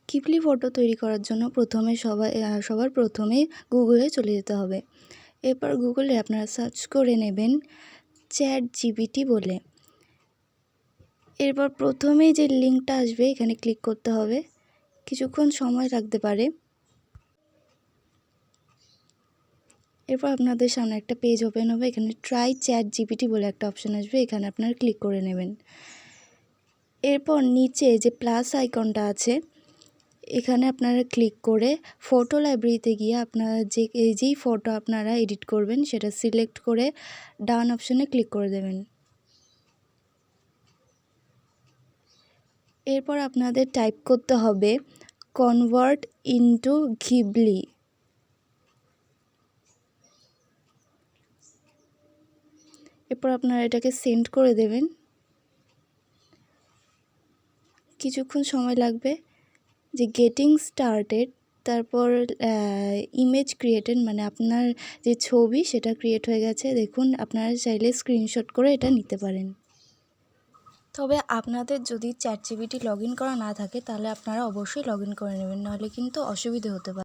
কিপলি photo তৈরি করার জন্য সবার প্রথমে গুগলে চলে যেতে হবে। এরপর গুগলে আপনারা সার্চ করে নেবেন ChatGPT বলে। এরপর প্রথমেই যে লিঙ্কটা আসবে এখানে ক্লিক করতে হবে। কিছুক্ষণ সময় লাগতে পারে। এরপর আপনাদের সামনে একটা পেজ ওপেন হবে। এখানে ট্রাই ChatGPT বলে একটা অপশান আসবে, এখানে আপনারা ক্লিক করে নেবেন। এরপর নিচে যে প্লাস আইকনটা আছে এখানে আপনারা ক্লিক করে ফটো লাইব্রেরিতে গিয়ে আপনারা যেই ফটো আপনারা এডিট করবেন সেটা সিলেক্ট করে ডান অপশানে ক্লিক করে দেবেন। এরপর আপনাদের টাইপ করতে হবে কনভার্ট ইনটু ঘিবলি। এরপর আপনারা এটাকে সেন্ড করে দেবেন। কিছুক্ষণ সময় লাগবে। যে গেটিং স্টার্টেড, তারপর ইমেজ ক্রিয়েটেড মানে আপনার যে ছবি সেটা ক্রিয়েট হয়ে গেছে। দেখুন, আপনারা চাইলে স্ক্রিনশট করে এটা নিতে পারেন। তবে আপনাদের যদি ChatGPT লগ ইন করা না থাকে তাহলে আপনারা অবশ্যই লগ ইন করে নেবেন, নাহলে কিন্তু অসুবিধে হতে পারে।